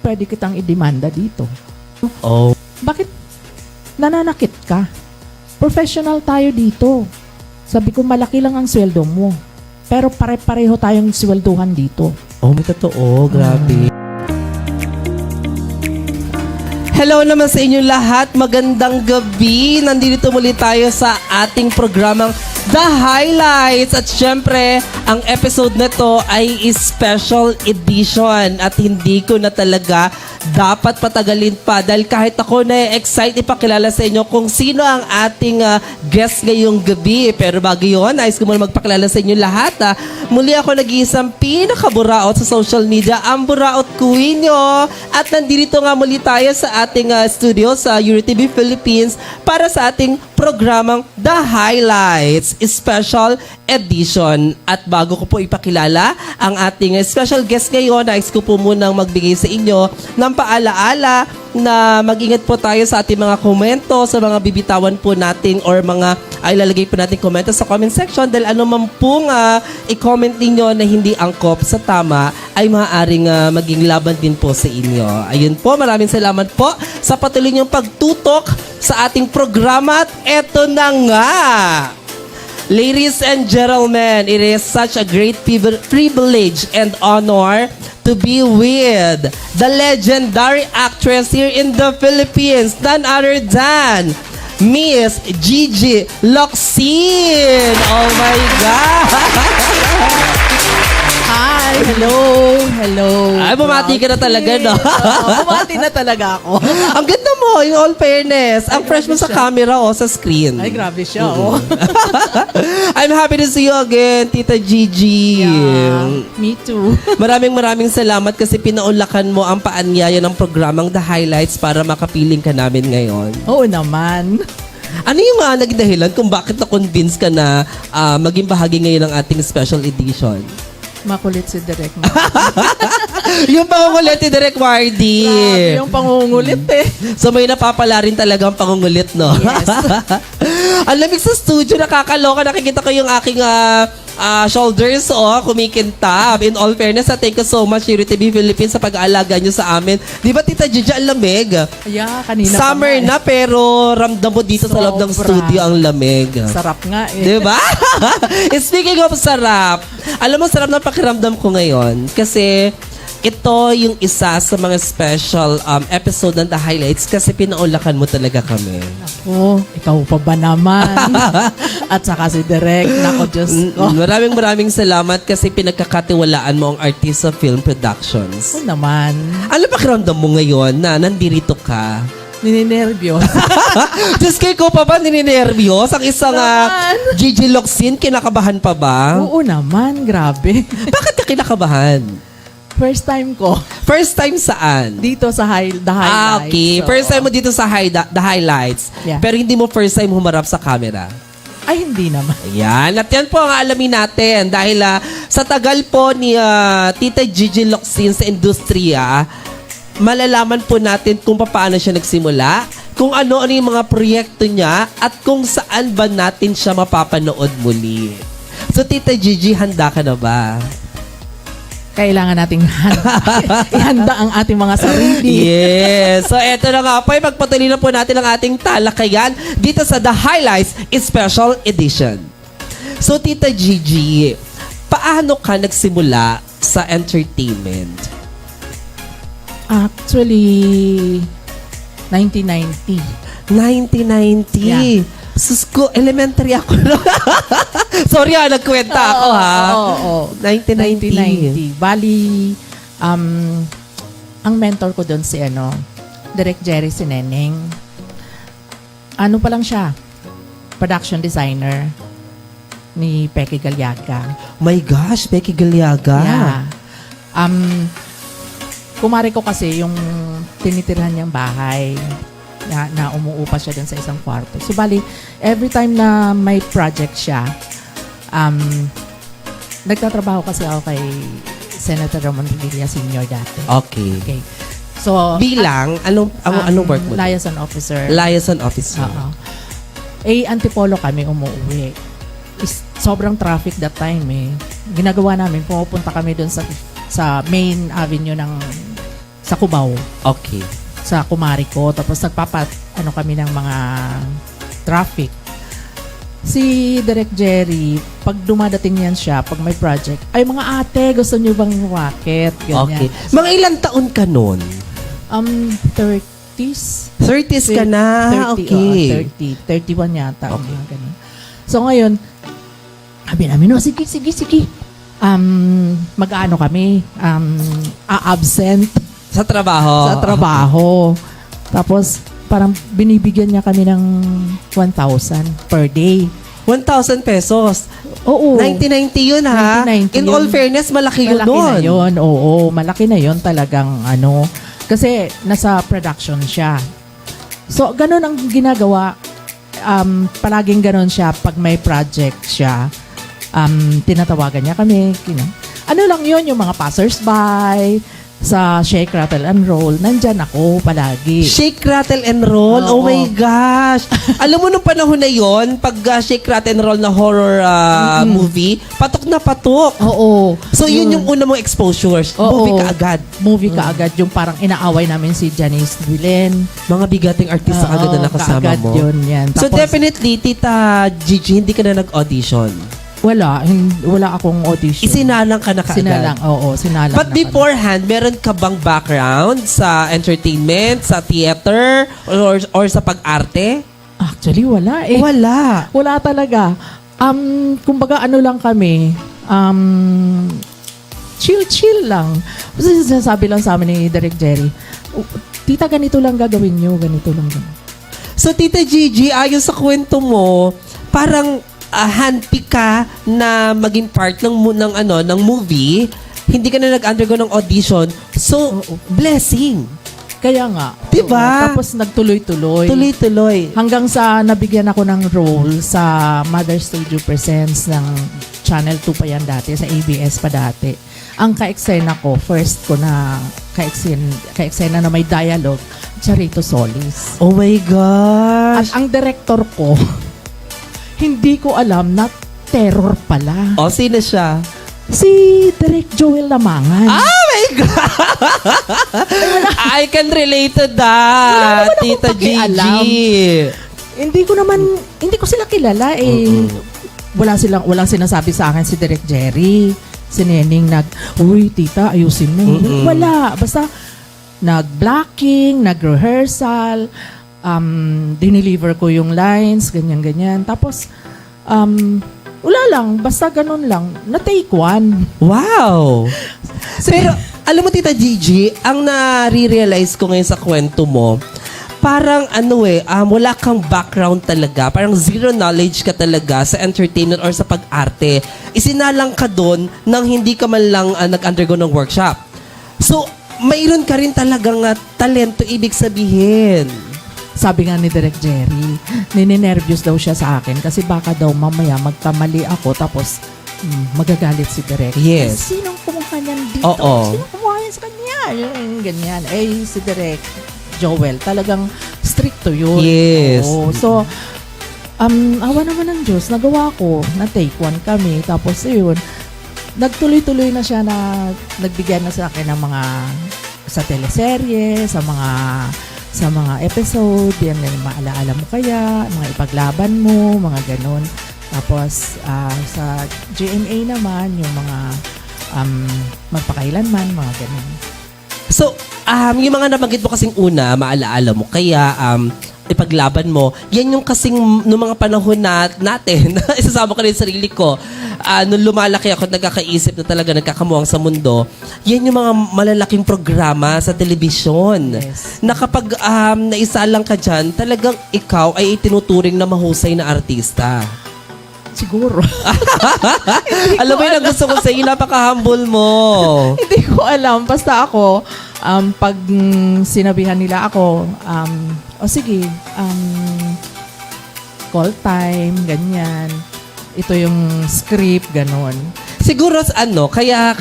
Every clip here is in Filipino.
pwede kitang idemanda dito. Oh. Bakit nananakit ka? Professional tayo dito. Sabi ko, malaki lang ang sweldo mo. Pero pare-pareho tayong swelduhan dito. Oh, may totoo. Grabe. Hello naman sa inyo lahat. Magandang gabi. Nandito muli tayo sa ating programang The Highlights. At syempre, ang episode na to ay special edition. At hindi ko na talaga dapat patagalin pa. Dahil kahit ako na-excite ipakilala sa inyo kung sino ang ating guest ngayong gabi. Pero bago yun, nais ko muna magpakilala sa inyo lahat. Muli ako nag-iisang pinakaburaot sa social media, ang Buraot Queen nyo. At nandito nga muli tayo sa ating studio sa EuroTV Philippines para sa ating programang The Highlights Special Edition. At bago ko po ipakilala ang ating special guest ngayon, nais ko po munang magbigay sa inyo ng paalaala na mag-ingat po tayo sa ating mga komento, sa mga bibitawan po natin or mga ay lalagay po natin komento sa comment section dahil ano man pong i-comment ninyo na hindi angkop sa tama ay maaaring maging laban din po sa inyo. Ayun po, maraming salamat po sa patuloy niyong pagtutok sa ating programa at eto na nga. Ladies and gentlemen, it is such a great privilege and honor to be with the legendary actress here in the Philippines, none other than Miss Gigi Locsin. Oh my God! Hi! Hello! Hello! Ay, bumati ka na talaga, no? Bumati na talaga ako. Ang ganda mo, in all fairness. Ang fresh mo sa camera o sa screen. Ay, grabe siya, oh. I'm happy to see you again, Tita Gigi. Yeah, me too. Maraming salamat kasi pinaunlakan mo ang paanyaya ng programang The Highlights para makapiling ka namin ngayon. Oo naman. Ano yung naging dahilan kung bakit na-convince ka na maging bahagi ngayon ng ating special edition? Makulit si Direk. Yung pangungulit ni Direk Wardy. Grabe yung pangungulit eh. So may napapala rin talaga ang pangungulit, no? Yes. Ang lamig sa studio, nakakaloka. Nakikita ko yung aking shoulders, kumikintab. In all fairness, thank you so much, EuroTV Philippines, sa pag-aalaga nyo sa amin. Di ba, Tita Gigi, ang lamig? Yeah, kanina Summer na, pero ramdam mo dito sa loob ng Sobra. studio ang lamig. Sarap nga eh. Di ba? Speaking of sarap, alam mo, sarap na pakiramdam ko ngayon. Kasi ito yung isa sa mga special episode ng The Highlights kasi pinaulakan mo talaga kami. Oh, ikaw pa ba naman? At saka si Direk, nako Diyos ko. Maraming salamat kasi pinagkakatiwalaan mo ang Artista Film Productions. Oo naman. Ano pakiramdam mo ngayon na nandito ka? Nininervyos. Diyos ko pa ba nininervyos? Ang isang Gigi Locsin, kinakabahan pa ba? Oo naman, grabe. Bakit ka kinakabahan? First time ko. First time saan? Dito sa The Highlights. Okay. So, First time mo dito sa The Highlights. Yeah. Pero hindi mo first time humarap sa camera. Ay, hindi naman. Ayan. At yan po ang alamin natin. Dahil sa tagal po ni Tita Gigi Locsin sa industriya, malalaman po natin kung paano siya nagsimula, kung ano-ano yung mga proyekto niya, at kung saan ba natin siya mapapanood muli. So, Tita Gigi, handa ka na ba? Kailangan nating ihanda ang ating mga sarili. Yes. So, eto na nga po. Pagpatuloy na po natin ang ating talakayan dito sa The Highlights Special Edition. So, Tita Gigi, paano ka nagsimula sa entertainment? Actually, 1990. 1990. Yeah. Sus ko, elementary ako. Sorry nagkwenta ako Oo. 1990. 1990. Bali, ang mentor ko doon si Direk Jerry Sineneng. Ano pa lang siya? Production designer ni Peque Galiaga. My gosh, Becky Galiaga. Yeah. Kumari ko kasi yung tinitirhan niyang bahay na umuupa siya dun sa isang kwarto. So, bali, every time na may project siya, nagtatrabaho kasi ako kay Senator Ramon Revilla Sr. dati. Okay. So, Bilang, anong work mo? Liaison officer. Liaison officer. Oo. Antipolo kami umuwi. Sobrang traffic that time eh. Ginagawa namin, pumupunta kami dun sa main avenue ng sa Cubao, Okay. sa kumari ko. Tapos ano kami ng mga traffic. Si Direk Jerry, pag dumadating yan siya, pag may project, ay mga ate, gusto niyo bang rocket? Okay. Ganyan. Mga ilang taon ka nun? 30s. 30s ka na? 30, Okay. 31 yata. Okay. Mga ganun. So ngayon, sabi namin, no, sige. Mag-ano kami, a-absent Sa trabaho? sa trabaho. Tapos, parang binibigyan niya kami ng 1,000 per day. 1,000 pesos. Oo. 1990 yun, ha? 1990 In yun. all fairness, malaki yun Malaki nun. na yun, oo. Malaki na yun talagang ano. Kasi nasa production siya. So, ganun ang ginagawa. Palaging ganun siya pag may project siya. Tinatawagan niya kami. Ano lang yun, yung mga passers-by, sa Shake, Rattle, and Roll, nandyan ako palagi. Shake, rattle, and roll? Oo. Oh my gosh! Alam mo nung panahon na yon, pag Shake, rattle, and roll na horror movie, patok na patok. Oo. So, yun yung una mong exposures. Oo. Movie ka agad. Movie ka agad. Yung parang inaaway namin si Janice Duilen. Mga bigating artista agad na nakasama kaagad mo. yun yan. So, Tapos, definitely, Tita Gigi, hindi ka na nag-audition. wala akong audition. Isinalang ka na kaagad. Sinalang But na kami. beforehand, meron ka bang background sa entertainment, sa theater, or sa pag-arte? Actually, wala eh. Wala. Wala talaga. Kumbaga ano lang kami, chill lang. Kasi sinasabi lang sa amin ni Direk Jerry, tita, ganito lang gagawin nyo, ganito lang. So, Tita Gigi, ayon sa kwento mo, parang handpick ka na maging part ng movie. Hindi ka na nag-undergo ng audition. So, blessing. Kaya nga. Diba? Oo, tapos nagtuloy-tuloy. Tuloy-tuloy. Hanggang sa nabigyan ako ng role sa Mother Studio Presents ng Channel 2 pa yan dati, sa ABS pa dati. Ang ka-eksena ko, first ko na ka-eksena na may dialogue, Charito Solis. Oh my gosh. At ang director ko, hindi ko alam na terror pala. O, sino siya? Si Direk Joel Lamangan. Oh my God! I can relate to that, Wala naman akong Tita pakialam. Gigi. Hindi ko sila kilala eh. Walang sinasabi sa akin si Direk Jerry. Si Neneng uy tita, ayusin mo. Wala. Basta nag-blocking, nag-rehearsal, dineliver ko yung lines, ganyan-ganyan. Tapos, wala lang, basta ganun lang. Na-take one. Wow! Pero, alam mo, Tita Gigi, ang nare-realize ko ngayon sa kwento mo, parang wala kang background talaga. Parang zero knowledge ka talaga sa entertainment or sa pag-arte. Isinalang ka doon nang hindi ka man lang nag-undergo ng workshop. So, mayroon ka rin talagang talento, ibig sabihin. Sabi nga ni Direk Jerry, nininervyos daw siya sa akin kasi baka daw mamaya magkamali ako tapos magagalit si Direk. Yes. Sinong kumuha niyan dito? Oo. Sinong kumuha yan sa kanya? Yung ganyan. Si Direk Joel, talagang stricto yun. Yes. Oo. So, awa naman ng Diyos, nagawa ko, na-take one kami. Tapos, yun, nagtuloy-tuloy na siya na nagbigyan na sa akin ng mga sa teleserye, sa mga episode, yan na yung maalaala mo kaya, mga ipaglaban mo, mga ganun. Tapos, sa GMA naman, yung mga magpakailanman, mga ganun. So, yung mga nabanggit mo kasing una, maalaala mo kaya, ipaglaban mo, yan yung kasing noong mga panahon natin, isasama ko rin sa sarili ko, nung lumalaki ako, nagkakaisip na talaga nagkakamuwang sa mundo, yan yung mga malalaking programa sa telebisyon. Yes. Na kapag naisalang ka dyan, talagang ikaw ay itinuturing na mahusay na artista. Siguro. Alam mo yun, ang gusto ko sa iyo, napaka-humble mo. Hindi ko alam. Basta ako, pag sinabihan nila ako, sige, call time, ganyan. Ito yung script, ganon. Siguro kaya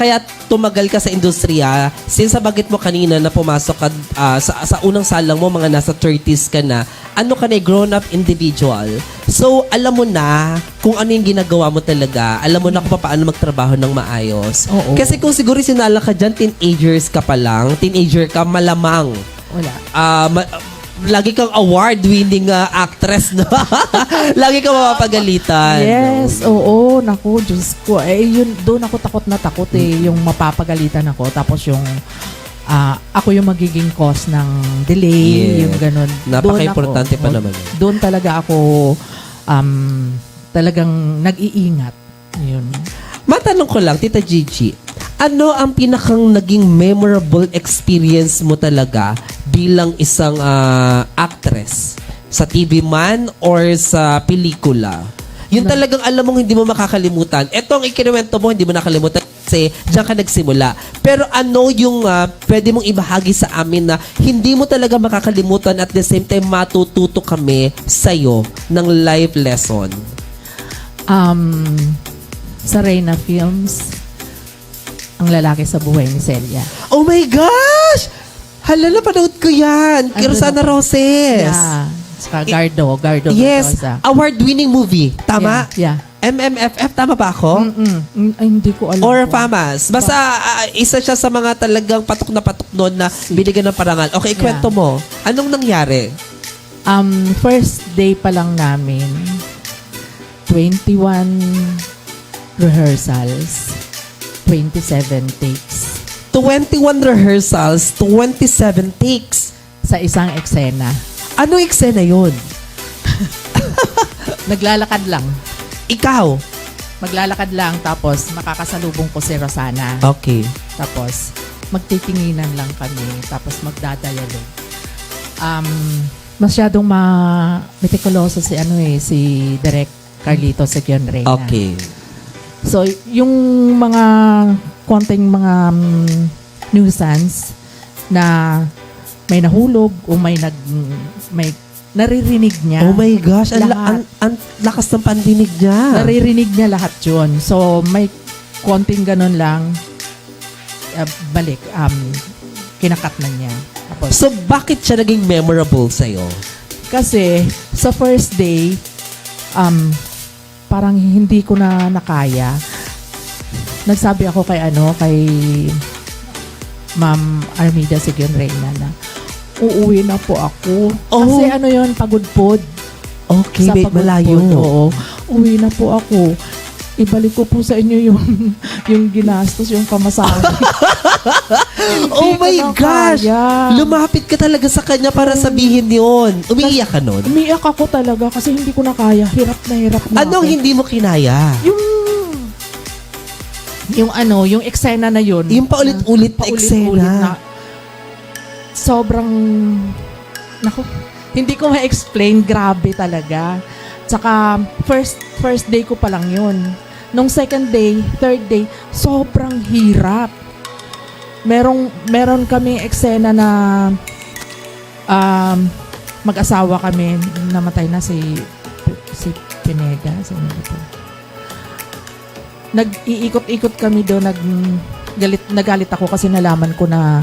tumagal ka sa industriya, since bagit mo kanina na pumasok ka sa unang salang mo, mga nasa 30s ka na, ka na grown-up individual. So, alam mo na kung ano yung ginagawa mo talaga. Alam mo na kung paano magtrabaho ng maayos. Oo. Kasi kung siguro sinala ka dyan, teenager ka, malamang. Wala. Lagi kang award-winning actress, no? Lagi kang mapapagalitan. Yes, oo. Naku, Diyos ko. Doon ako takot na takot yung mapapagalitan ako. Tapos yung ako yung magiging cause ng delay, Yes. yung ganun. Napaka-importante pa naman. Doon talaga ako talagang nag-iingat. Yun. Matanong ko lang, Tita Gigi, ano ang pinakang naging memorable experience mo talaga bilang isang actress? Sa TV man or sa pelikula? Yung talagang alam mong hindi mo makakalimutan. Ito ang ikinuwento mo, hindi mo nakalimutan kasi diyan ka nagsimula. Pero ano yung pwede mong ibahagi sa amin na hindi mo talaga makakalimutan at the same time matututo kami sa'yo ng life lesson? Sa Reyna Films, ang lalaki sa buhay ni Celia. Oh my gosh! Hala, napanood ko yan. Ano Rosana na- Roses. Yeah. Saka Gardo Yes, Mendoza. award-winning movie. Tama? Yeah. MMFF, tama ba ako? Ay, hindi ko alam. Or kung- FAMAS. Basta isa siya sa mga talagang patok na patok doon na binigyan ng parangal. Okay, ikwento mo. Anong nangyari? First day pa lang namin, 21 rehearsals, 27 takes 21 rehearsals, 27 takes. sa isang eksena. Ano eksena yun? Naglalakad lang. Ikaw? Maglalakad lang, tapos makakasalubong ko si Rosana. Okay. Tapos, magtitinginan lang kami, tapos magdadialog. Masyadong meticuloso si Direk Carlito Seguion Reyna. Okay. So, yung mga konting mga nuisance na may nahulog o may naririnig niya. Oh my gosh, Lahat. ang lakas ng pandinig niya. Naririnig niya lahat yun. So, may konting ganun lang, balik, kinakat na niya. Tapos, So, bakit siya naging memorable sa'yo? kasi, sa first day, parang hindi ko na nakaya. Nagsabi ako kay Ma'am Armida Seguion Reyna na uuwi na po ako. Oh. Kasi pagod-pod. Okay, Sa wait, pagod-pod, malayo. Oo. Uwi na po ako. Ibalik ko po sa inyo yung ginastos, yung pamasahe. Oh Hindi ko my na gosh! kaya. Lumapit ka talaga sa kanya para sabihin yun. Umiiyak ka nun? Umiiyak ako talaga kasi hindi ko na kaya. Hirap na Anong ako. hindi mo kinaya? Yung eksena na yun. Yung paulit-ulit na eksena. Sobrang, hindi ko ma-explain. Grabe talaga. Tsaka, first day ko pa lang yun. Nung second day, third day, sobrang hirap. Meron kaming eksena na mag-asawa kami. Namatay na si Pineda. Sino ba ito? Nag-iikot-ikot kami doon. Nagalit ako kasi nalaman ko na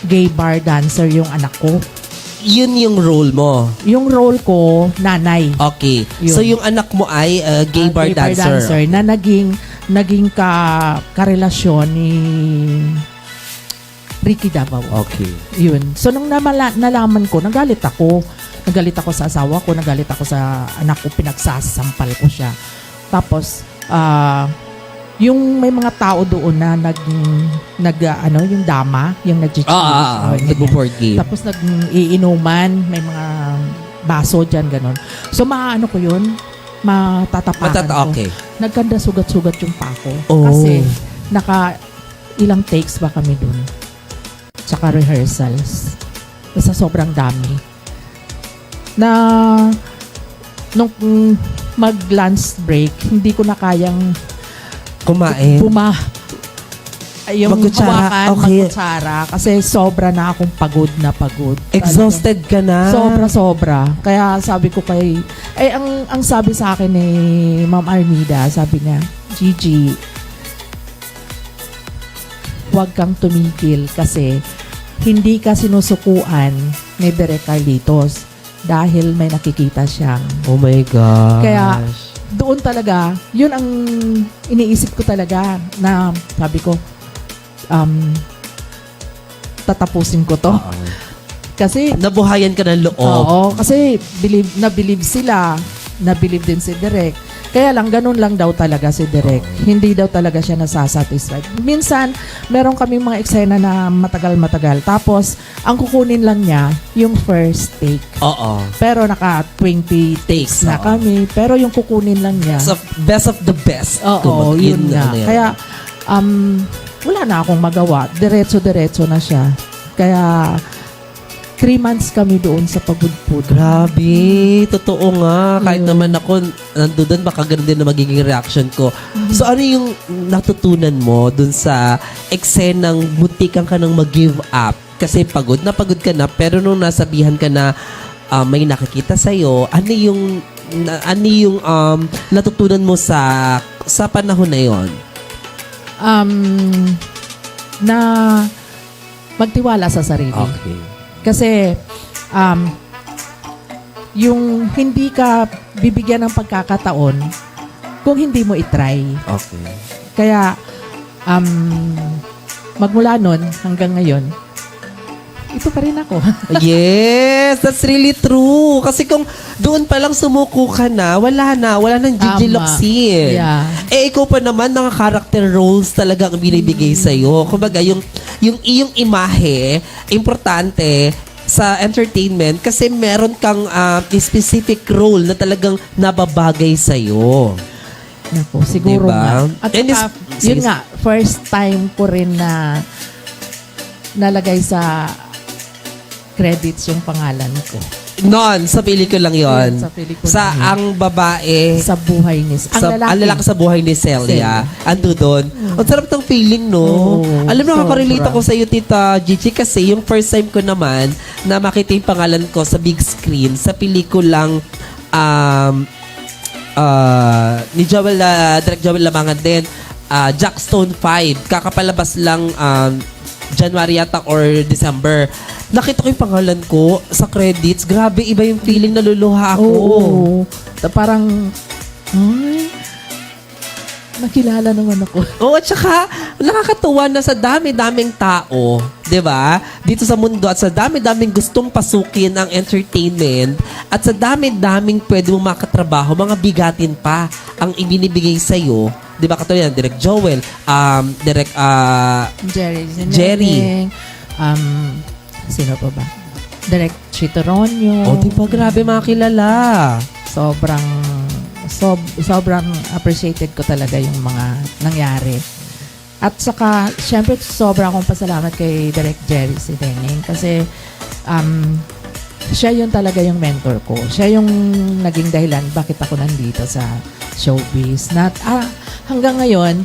gay bar dancer yung anak ko. Yun yung role mo. Yung role ko, nanay. Okay. Yun. So, yung anak mo ay gay bar dancer. Na naging karelasyon ni Ricky Davao. Okay. Yun. So, nung nalaman ko, nagalit ako. Nagalit ako sa asawa ko, nagalit ako sa anak ko, pinagsasampal ko siya. Tapos, yung may mga tao doon na yung dama, yung nag-cheat. Nag-board game. Tapos nag-iinuman, may mga baso dyan, gano'n. So, maano ko yun, matatapakan ko. Okay. Nagkanda sugat-sugat yung pako. Oh. Kasi, ilang takes ba kami dun? Tsaka rehearsals. Basta sobrang dami. Nung mag-lunch break, hindi ko na kayang Kumain. Ay, yung Magkutsara, hawakan, okay. magkutsara. Kasi sobra na akong pagod na pagod. Exhausted ka na. Sobra. Kaya sabi ko ang sabi sa akin ni Ma'am Armida, sabi niya, Gigi, huwag kang tumigil kasi hindi ka sinusukuan ni Direk Carlitos dahil may nakikita siyang. Oh my gosh. Kaya doon talaga, yun ang iniisip ko talaga na sabi ko, tatapusin ko to. Kasi Nabuhayan ka ng loob. oo, kasi believe sila, na-believe din si Direk. Kaya lang, ganun lang daw talaga si Direk. Hindi daw talaga siya nasasatisfied. Minsan, meron kaming mga eksena na matagal-matagal. Tapos, ang kukunin lang niya, yung first take. Oo. Pero naka 20 takes na Oo. kami. Pero yung kukunin lang niya. So, best of the best. Oo, yun nga. ano yan. Kaya, wala na akong magawa. Diretso-diretso na siya. Kaya, 3 months kami doon sa pagudpud. Grabe, totoo nga. Kahit Yun. naman ako, nandoon, baka ganun din na magiging reaction ko. So, ano yung natutunan mo dun sa eksenang muntikan ka nang mag-give up? Kasi pagod ka na, pero nung nasabihan ka na may nakikita sa'yo, ano yung natutunan mo sa panahon na yon? Na magtiwala sa sarili. Okay. Kasi, yung hindi ka bibigyan ng pagkakataon kung hindi mo itry. Okay. Kaya, magmula nun hanggang ngayon, ito pa rin ako. Yes, that's really true. Kasi kung doon pa lang sumuko ka na, wala nang Gigi Tama. Locsin. Yeah. Eh, ikaw pa naman, mga character roles talaga ang binibigay sa'yo. Kumbaga, yung iyong imahe, importante sa entertainment kasi meron kang specific role na talagang nababagay sa'yo. Naku, siguro Diba? nga. At And saka, yun nga, first time ko rin na nalagay sa credits yung pangalan ko. Sa pelikula lang yon. Sa pelikula Sa lang yun. ang babae, Sa buhay ni... ang lalaki sa buhay ni Celia. Ando doon. Ang sarap ng feeling, no? Oo, Alam mo, nakaka-relate sobra. ako sa iyo, Tita Gigi, kasi yung first time ko naman na makita yung pangalan ko sa big screen, sa pelikulang ni Joel, Direk Joel Lamangan din, Jackstone 5. Kakapalabas lang January yata or December. Nakita ko yung pangalan ko sa credits. Grabe, iba yung feeling, naluluha ako. Oo. Parang, ay, nakilala naman ako. Oo, at saka nakakatuwa na sa dami-daming tao, 'di ba? Dito sa mundo at sa dami-daming gustong pasukin ang entertainment at sa dami-daming pwede mong makatrabaho, mga bigatin pa ang ibinibigay sa iyo. 'Di ba? Katulad yan, Direk Joel, Direk Jerry. Sino pa ba? Direct Chitoronio. Oh, di ba grabe mga kilala. Sobrang appreciated ko talaga yung mga nangyari. At saka, syempre, sobra akong pasalamat kay Direk Jerry si Denning kasi siya yun talaga yung mentor ko. Siya yung naging dahilan bakit ako nandito sa showbiz. Hanggang ngayon,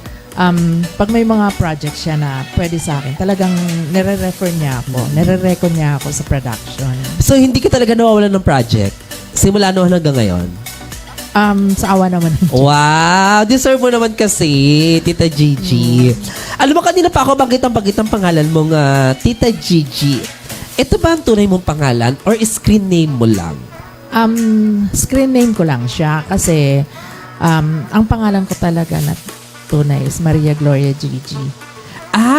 pag may mga project siya na pwede sa akin, talagang nire-refer niya ako. Nire-reco niya ako sa production. So, hindi ka talaga nawawalan ng project? Simula noon hanggang ngayon? Sa awa naman ng Diyos. Wow! Deserve mo naman kasi, Tita Gigi. Alam mo, kanina pa ako bagit ang pangalan mong Tita Gigi. Ito ba ang tunay mong pangalan or screen name mo lang? Screen name ko lang siya kasi ang pangalan ko talaga na tunay is Maria Gloria Gigi.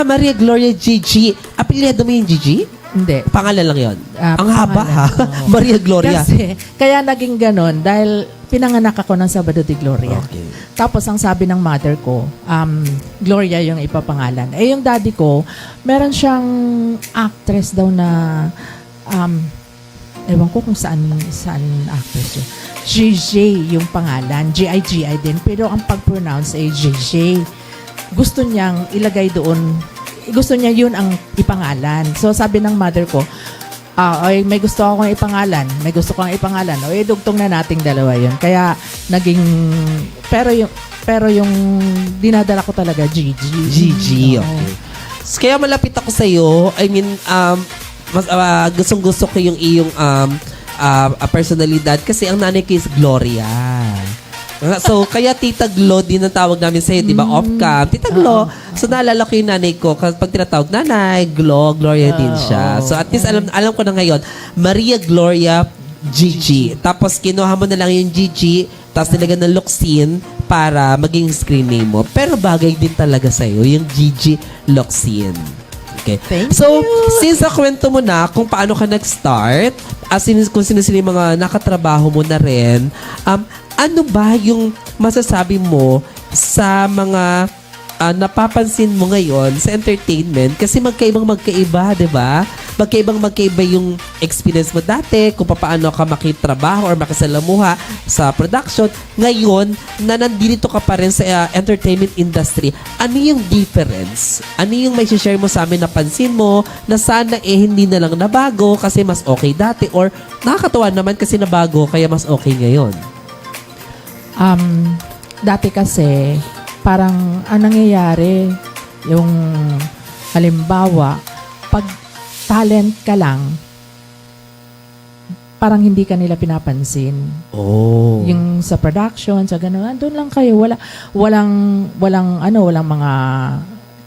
Maria Gloria Gigi. Apelyido mo yung Gigi? Hindi. Pangalan lang yon. Ang Pangalan, haba ha. oo. Maria Gloria. Kasi, kaya naging ganon dahil pinanganak ako ng Sabado de Gloria. Okay. Tapos ang sabi ng mother ko, Gloria yung ipapangalan. Eh yung daddy ko, meron siyang actress daw na, ewan ko kung saan actress yun. JJ yung pangalan. G-I-G-I din. Pero ang pag-pronounce ay JJ. Gusto niyang ilagay doon, gusto niya yun ang ipangalan. So sabi ng mother ko, ay may gusto akong ipangalan, may gusto kong ipangalan. O dugtong na nating dalawa yun. Kaya naging, pero yung dinadala ko talaga Gigi. Gigi, Oo. okay. Kaya malapit ako sa'yo. I mean, gustong-gusto ko yung iyong personalidad kasi ang nanay ko is Gloria. So, kaya Tita Glo din ang tawag namin sa'yo, di ba? Off-cam. Tita Glo. So, naalala ko yung nanay ko. Pag tinatawag, nanay, Gloria din siya. So, at least alam ko na ngayon, Maria Gloria Gigi. Tapos, kinuha mo na lang yung Gigi, tapos nilagyan ng Loxin para maging screen name mo. Pero bagay din talaga sa'yo, yung Gigi Loxin. Okay. Thank So, since nakwento mo na kung paano ka nag-start, kung sino-sino yung mga nakatrabaho mo na rin, ano ba yung masasabi mo sa mga napapansin mo ngayon sa entertainment? Kasi magkaiba, di ba? Magkaiba yung experience mo dati, kung paano ka makitrabaho or makisalamuha sa production. Ngayon, na nandito ka pa rin sa entertainment industry, ano yung difference? Ano yung may share mo sa amin napansin mo na sana hindi na lang nabago kasi mas okay dati, or nakakatawa naman kasi nabago kaya mas okay ngayon? Dati kasi, parang ang nangyayari, yung halimbawa, pag talent ka lang, parang hindi ka nila pinapansin. Oh. Yung sa production, sa gano'n, doon lang kayo. Walang mga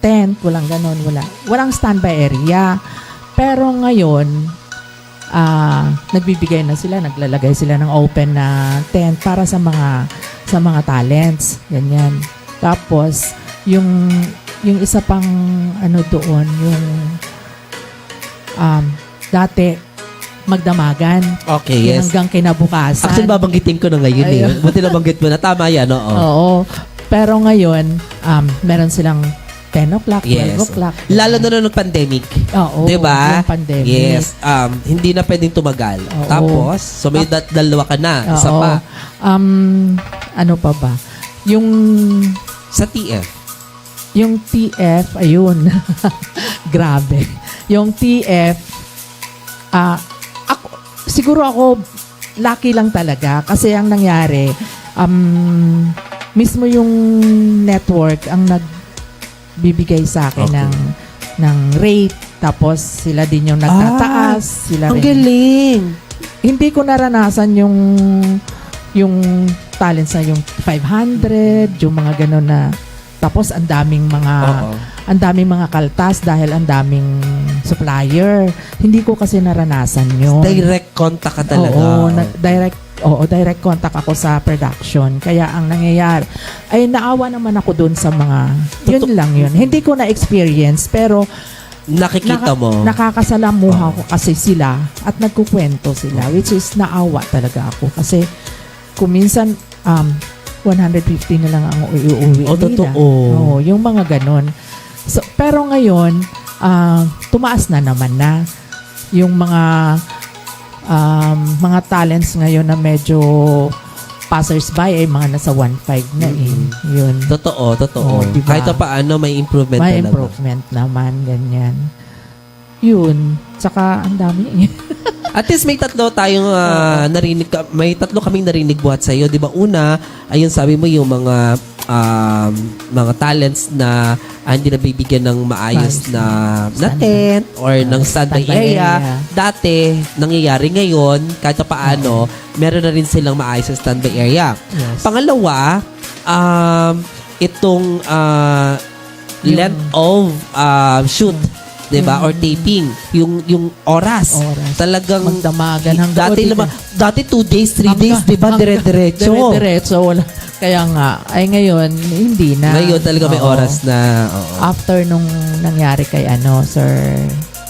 tent, walang gano'n, walang standby area. Pero ngayon, nagbibigay na sila, naglalagay sila ng open na tent para sa mga talents, ganyan. Tapos yung isa pang doon, yung dati magdamagan. Okay, Yung yes. hanggang kinabukasan. Actually, babanggitin ko na ngayon eh. Buti nabanggit mo na. Tama yan, oo. Oo. Pero ngayon, meron silang 10 o'clock, 12 o'clock. Lalo na nung pandemic. Oo. Diba? Yung pandemic. Yes. Hindi na pwedeng tumagal. Oo. Tapos, so may dalawa ka na. Isa Oo. pa. Ano pa ba? Yung Sa TF. TF, ayun. Grabe. Yung TF, siguro ako, lucky lang talaga. Kasi ang nangyari, mismo yung network ang nagbibigay sa akin Okay. ng rate. Tapos sila din yung nagtataas. Sila Ang rin. galing. Hindi ko naranasan yung talents na yung 500, yung mga gano'n na. Tapos ang daming mga kaltas dahil ang daming supplier. Hindi ko kasi naranasan yun. Direct contact ka talaga. Direct contact ako sa production. Kaya ang nangyayari, ay naawa naman ako dun sa mga, yun lang yun. Hindi ko na-experience, pero Nakikita mo. nakakasalamuha ko kasi sila at nagkukwento sila, which is naawa talaga ako. Kasi kung minsan, 150 na lang ang iuwi nila. Totoo. Oo, yung mga ganon. So, pero ngayon, tumaas na naman na yung mga talents ngayon na medyo passers-by ay mga nasa 1.5 na yun. Totoo. Oo, diba? Kahit pa paano, may improvement May talaga. improvement naman, ganyan. Yun. Tsaka, ang dami. At least may tatlo tayong narinig, may tatlo kaming narinig buhat sa iyo, 'di ba? Una, ayun sabi mo yung mga talents na hindi nabibigyan ng maayos na tent or ng standby area. Dati nangyayari, ngayon kahit paano, meron na rin silang maayos na standby area. Yes. Pangalawa, itong length of shoot, 'di ba? Or taping, yung oras. Talagang Magdamagan hanggang dati 2 days, 3 days, 'di ba? Dire-diretso. Dire-diretso, wala. Kaya nga, ay ngayon, hindi na. Ngayon talaga may Oo. oras na. Oo. After nung nangyari kay Sir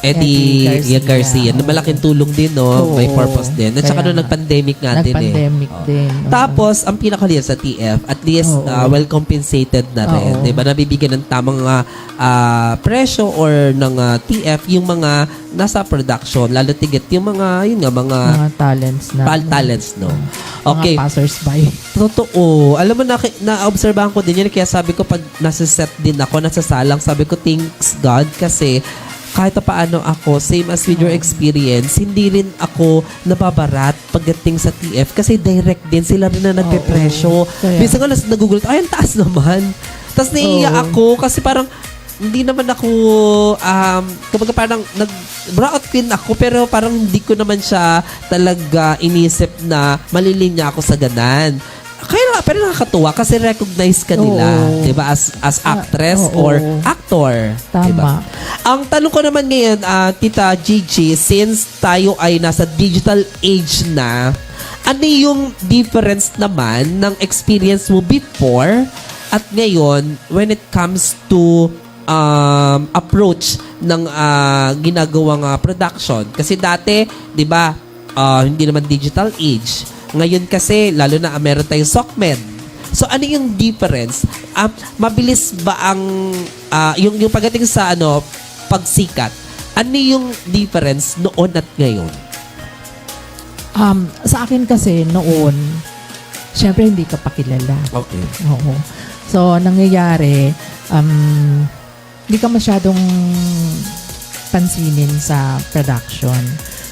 Eddie Garcia. Oo. Malaking tulong din, no? Oo. May purpose din. At saka Kaya nung nag-pandemic natin Nag-pandemic din. Oo. Tapos, ang pinakaliit sa TF, at least Oo. well compensated na rin. Oo. Diba? Nabibigyan ng tamang presyo or ng TF yung mga nasa production. Lalo tigit yung mga, mga talents na. talents, no? Okay. Mga passers-by. Totoo. Alam mo, na-obserbahan ko din yun. Kaya sabi ko, pag nasa set din ako, nasa salang, sabi ko, thanks God. Kasi, kahit paano ako, same as with your experience, hindi rin ako nababarat pagdating sa TF kasi direct din sila rin na nagpe-presyo. Kaya- Bisa nga nagugulat, ay, ang taas naman. Tapos naiiyak ako kasi parang, hindi naman ako, kumbaga parang nag-brown queen ako, pero parang hindi ko naman siya talaga inisip na malilinya ako sa ganan. Kaya pero nakakatuwa kasi recognize ka nila, Oo. 'di ba, as actress Oo. or actor, Tama. 'di ba? Ang tanong ko naman ngayon, Tita Gigi, since tayo ay nasa digital age na, ano yung difference naman ng experience mo before at ngayon when it comes to approach ng ginagawang production? Kasi dati, 'di ba, hindi naman digital age. Ngayon kasi, lalo na meron tayong Sockmed. So, ano yung difference? Mabilis ba ang, yung pagdating sa pagsikat, ano yung difference noon at ngayon? Sa akin kasi noon, syempre hindi ka pa kilala. Okay. Oo. So, nangyayari, hindi ka masyadong pansinin sa production.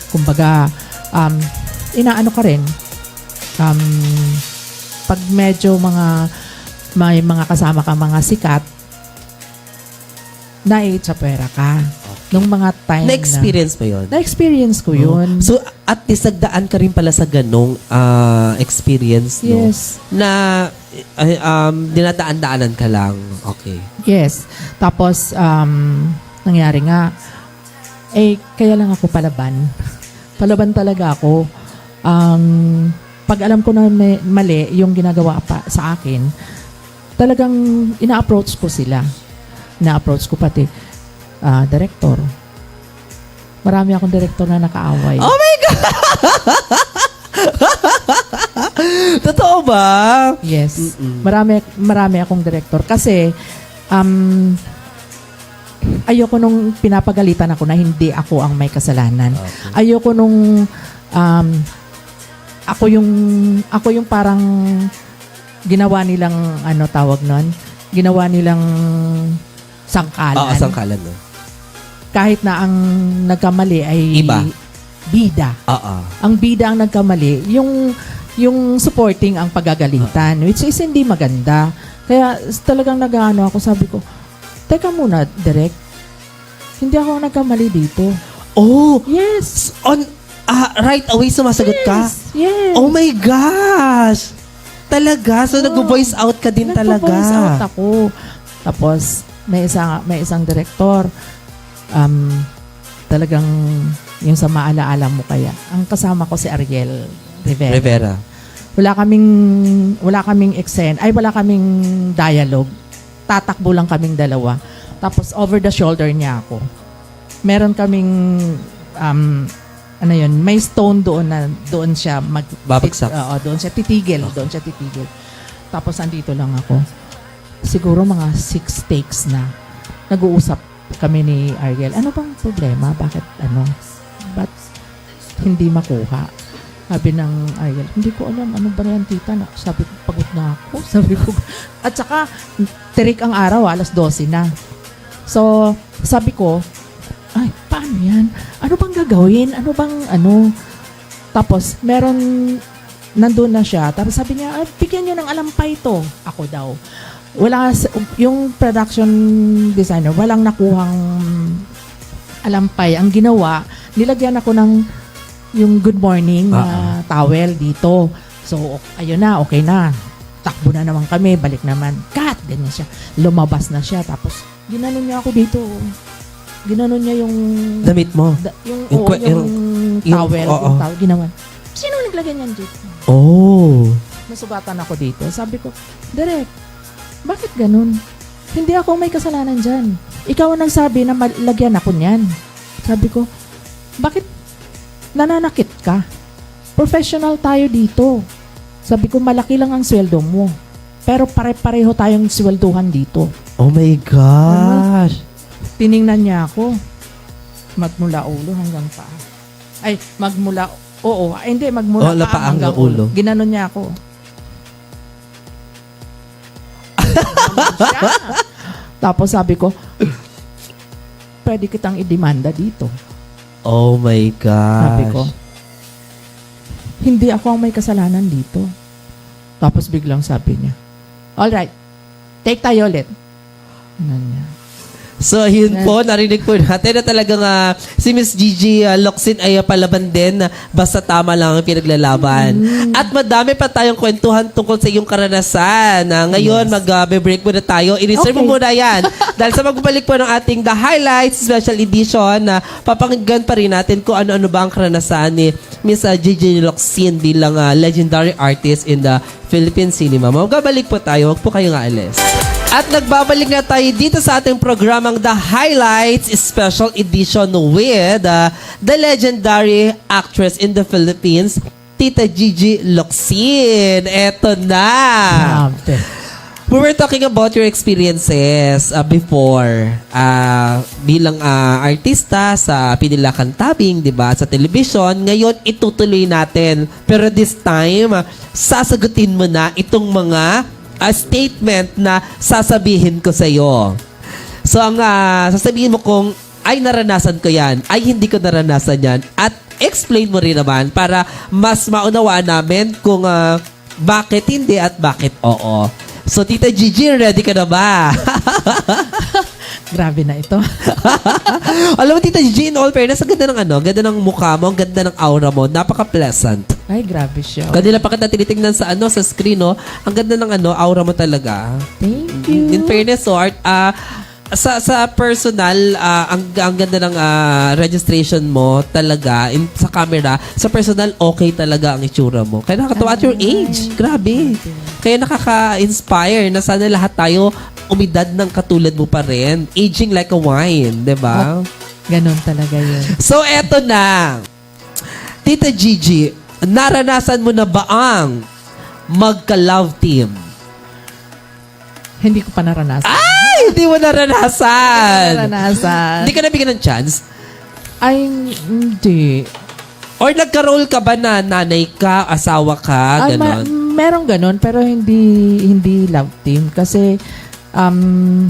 Kumbaga, inaano ka rin, pag medyo may mga kasama ka mga sikat, naiitsapwera ka. Nung mga time Na-experience ba yun? Na-experience ko yun. So, at least nagdaan ka rin pala sa ganong experience, no? Yes. Na dinadaan-daanan ka lang. Okay. Yes. Tapos, nangyari nga, kaya lang ako palaban. Palaban talaga ako. Pag alam ko na mali yung ginagawa pa sa akin, talagang ina-approach ko sila. Ina-approach ko pati director. Marami akong director na nakaaway. Oh my God! Totoo ba? Yes. Marami akong director. Kasi, ayoko nung pinapagalitan ako na hindi ako ang may kasalanan. Okay. Ayoko nung ako yung parang ginawa nilang tawag nun? Ginawa nilang sangkalan. Sangkalan, no? Kahit na ang nagkamali ay Iba. bida. Ang bida ang nagkamali, yung supporting ang pagagalitan, which is hindi maganda. Kaya talagang nag-ano ako, sabi ko, teka muna, Direk, hindi ako nagkamali dito. Oh! Yes! Right away sumasagot ka? Yes. Oh my gosh! Talaga? So, nag-voice out ka din talaga? Nag-voice out ako. Tapos, may isang director, talagang yung sa maalaala mo kaya. Ang kasama ko si Ariel Rivera. Wala kaming wala kaming dialogue. Tatakbo lang kaming dalawa. Tapos, over the shoulder niya ako. Meron kaming may stone doon siya Babagsak. doon siya titigil, Tapos andito lang ako. Siguro mga 6 takes na. Nag-uusap kami ni Ariel. Ano bang problema? Bakit ba't hindi makuha? Sabi ng Ariel, hindi ko alam, ano ba yan, tita? Sabi ko, pagod na ako. Sabi ko, at saka, tirik ang araw, 12:00 na. So, sabi ko, ay, paano yan? Ano bang gagawin? Tapos, nandun na siya. Tapos sabi niya, bigyan nyo ng alampay to. Ako daw. Yung production designer, walang nakuhang alampay. Ang ginawa, nilagyan ako ng yung good morning na towel dito. So, ayun na, okay na. Takbo na naman kami, balik naman. Cut! Ganyan siya. Lumabas na siya. Tapos, ginanon niya ako dito. Ginanon niya yung Damit mo? yung towel. Yung towel. Ginawa. Sino naglagay niyan dito? Oh. Nasugatan ako dito. Sabi ko, Direk, bakit ganun? Hindi ako may kasalanan dyan. Ikaw ang nagsabi na lagyan ako niyan. Sabi ko, bakit nananakit ka? Professional tayo dito. Sabi ko, malaki lang ang sweldo mo. Pero pare-pareho tayong swelduhan dito. Oh my gosh. Tiningnan niya ako. Magmula ulo hanggang paa. Ay, magmula paa hanggang ulo. Ginanon niya ako. Tapos sabi ko, pwede kitang idemanda dito. Oh my gosh. Sabi ko, hindi ako ang may kasalanan dito. Tapos biglang sabi niya, alright, take tayo ulit. Ganun niya. So, yun po, narinig po natin na talagang si Miss Gigi Locsin ay palaban din basta tama lang ang pinaglalaban. At madami pa tayong kwentuhan tungkol sa iyong karanasan. Ngayon, mag-break muna tayo. I-reserve mo muna yan. Dahil sa magbalik po ng ating The Highlights Special Edition, papakinggan pa rin natin kung ano-ano ba ang karanasan ni Miss Gigi Locsin bilang legendary artist in the Philippine cinema. Magbabalik po tayo. Huwag po kayong aalis. At nagbabalik na tayo dito sa ating programang The Highlights Special Edition with the legendary actress in the Philippines, Tita Gigi Locsin. Eto na! Grabe. We were talking about your experiences before bilang artista sa Pinilakan Tabing, di ba? Sa television. Ngayon, itutuloy natin. Pero this time, sasagutin mo na itong mga statement na sasabihin ko sa iyo. So, ang sasabihin mo kung ay naranasan ko yan, ay hindi ko naranasan yan, at explain mo rin naman para mas maunawaan namin kung bakit hindi at bakit oo. So, Tita Gigi, ready ka na ba? Grabe na ito. Alam mo, Tita Gigi, in all fairness, ang ganda ng ganda ng mukha mo, ang ganda ng aura mo, napaka-pleasant. Ay, grabe siya. Kanila pa kita tinitingnan sa sa screen, no? Ang ganda ng aura mo talaga. Thank you. In fairness, Art, sa personal, ang ganda ng registration mo talaga sa camera. Sa personal, okay talaga ang itsura mo. Kaya nakakatawa at your age. Grabe. Kaya nakaka-inspire na sana lahat tayo umidad ng katulad mo pa rin. Aging like a wine, di ba? Ganon talaga yun. So, eto na. Tita Gigi, naranasan mo na ba ang magka-love team? Hindi ko pa naranasan. Ay, hindi mo naranasan. Naranasan. Hindi ka nabigyan ng chance? Ay, hindi. Or nagka-role ka ba na nanay ka, asawa ka, Ay, ganon? meron ganon, pero hindi love team. Kasi, ang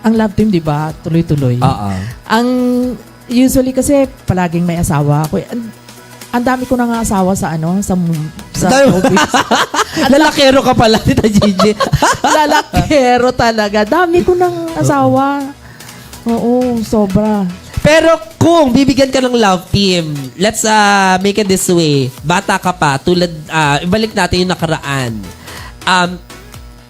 love team, di ba, tuloy-tuloy. Oo. Ang, usually kasi, palaging may asawa ako. Ang dami ko na nga asawa sa showbiz. Lalakero ka pala, Tita Gigi. Lalakero talaga. Dami ko ng asawa. Oo, sobra. Pero kung bibigyan ka ng love team, let's make it this way. Bata ka pa, tulad, ibalik natin yung nakaraan.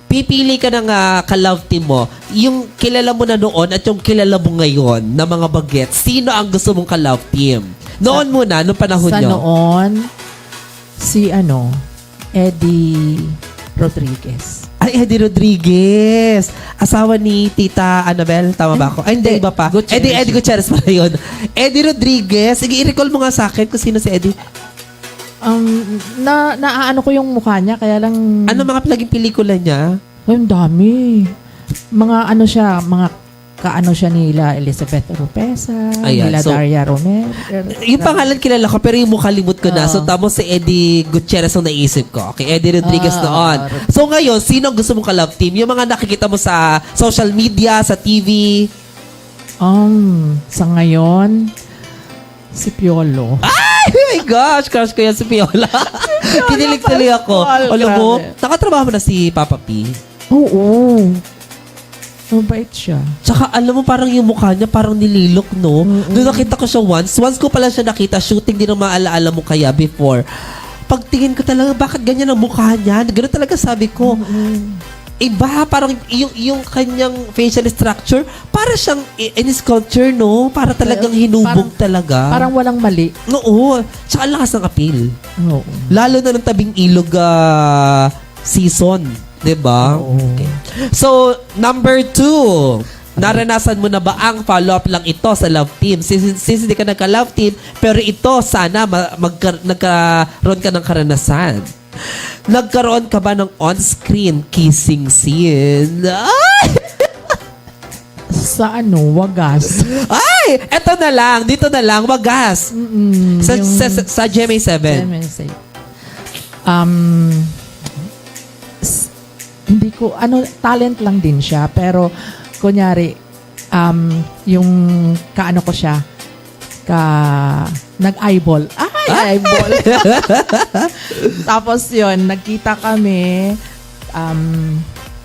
Pipili ka ng ka-love team mo, yung kilala mo na noon at yung kilala mo ngayon na mga bagets, sino ang gusto mong ka-love team? Noon muna, noong panahon Sa nyo. noon, si Eddie Rodriguez. Ay, Eddie Rodriguez. Asawa ni Tita Annabel. Tama ba ako? Ay, hindi. Iba pa. Gutierrez. Eddie Gutierrez pala yun. Eddie Rodriguez. Sige, i-recall mo nga sa akin kung sino si Eddie. Naaano ko yung mukha niya, kaya lang... Ano mga palaging pelikula niya? Ay, ang dami. Mga kaano siya nila Elizabeth Oropesa, Ayan, nila so, Daria Romero. Yung pangalan kilala ko, pero yung mukha limot ko na. So, tamo si Eddie Gutierrez ang naisip ko. Okay, Eddie Rodriguez noon. So, ngayon, sino ang gusto mong ka-love team? Yung mga nakikita mo sa social media, sa TV? Sa ngayon, si Piolo. Ay, oh my gosh, crush ko yan si Piola. Kinilig tuloy ako. Alam mo, nakatrabaho mo na si Papa P. Oo. Mabait siya. Tsaka alam mo, parang yung mukha niya parang nililok, no? Doon nakita ko siya once. Once ko pala siya nakita, shooting din ang maalaala mo kaya before. Pagtingin ko talaga, bakit ganyan ang mukha niya? Ganun talaga sabi ko. Iba, parang yung kanyang facial structure, para siyang in sculpture, no? Para talagang hinubog talaga. Parang walang mali. Oo. Tsaka ang lakas ng appeal. Oo. Lalo na ng tabing ilog season. Diba? Okay. So, number 2. Naranasan mo na ba ang follow-up lang ito sa love team? Since hindi ka nagka-love team, pero ito sana nagkaroon ka ng karanasan. Nagkaroon ka ba ng on-screen kissing scene? Ay! Sa wagas. Ay! Eto na lang. Dito na lang. Wagas. Sa GMA7. Hindi ko, talent lang din siya. Pero, kunyari, yung kaano ko siya, nag-eyeball. Ay, eyeball. Tapos yun, nagkita kami,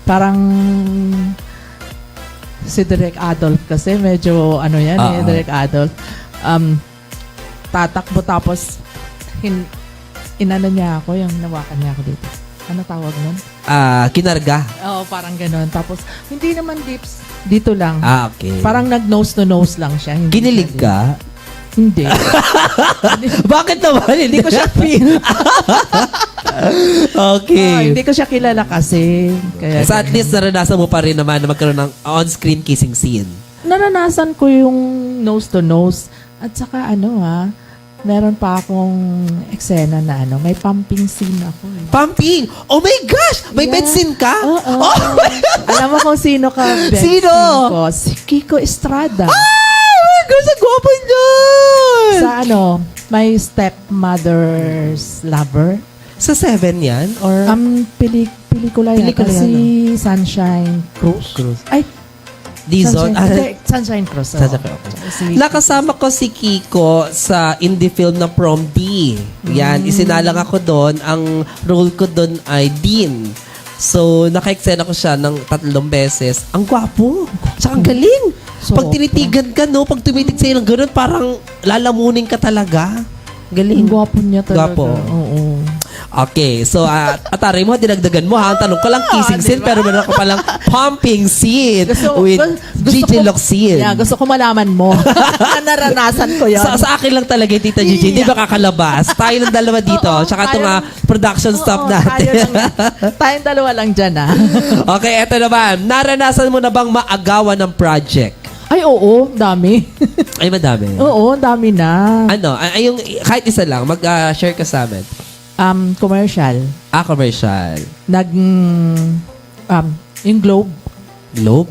parang si Direk Adolf kasi medyo ano yan Direk Adolf. Tatakbo tapos inano niya ako, yung nawakan niya ako dito. Ano tawag nun? Kinarga. Oo, parang gano'n. Tapos, hindi naman dips. Dito lang. Okay. Parang nag-nose to nose lang siya. Hindi Kinilig siya ka? Hindi. Bakit naman? Hindi ko siya feel. Okay. Hindi ko siya kilala kasi. Kaya, So at least naranasan mo pa rin naman na magkaroon ng on-screen kissing scene. naranasan ko yung nose to nose. At saka meron pa akong eksena na may pumping scene ako. Pumping! Oh my gosh! May Yeah. bedsin ka? Oo. Oh my Alam mo kung sino ka? Sino? Ko? Si Kiko Estrada. Oh my gosh! Ang gwapo niyan! Sa my stepmother's lover. Sa 7 yan? Or? Pelikula yan. Pelikula yan, Si Sunshine Cruz. Ay, Dizon? Sunshine Cruz. Sunshine Cruz. Nakasama ko si Kiko sa indie film na Prom B. Yan, isinalang ako doon. Ang role ko doon ay Dean. So, naka-eksena ko siya ng 3 beses. Ang gwapo. Tsaka ang galing. So, pag tinitigan ka, no? Pag tumitig sa'yo ng ganun, parang lalamunin ka talaga. Galing. Ang gwapo niya talaga. Gwapo. Oo. Okay, so atari mo, dinagdagan mo ha. Ang tanong ko lang kissing scene, diba? pero meron ka palang pumping scene with Gigi Locsin. Yeah, gusto ko malaman mo. Naranasan ko yan. Sa akin lang talaga, Tita Gigi. Hindi ba kakalabas? Tayo ng dalawa dito. Oo, Tsaka tayo itong lang. production staff natin. Tayong dalawa lang dyan, Okay, eto naman. Naranasan mo na bang maagawan ng project? Ay, oo. Dami. Ay, madami. Oo, dami na. Ano? Ay, yung, kahit isa lang, mag-share ka sa amin. Commercial. Commercial. Yung Globe. Globe?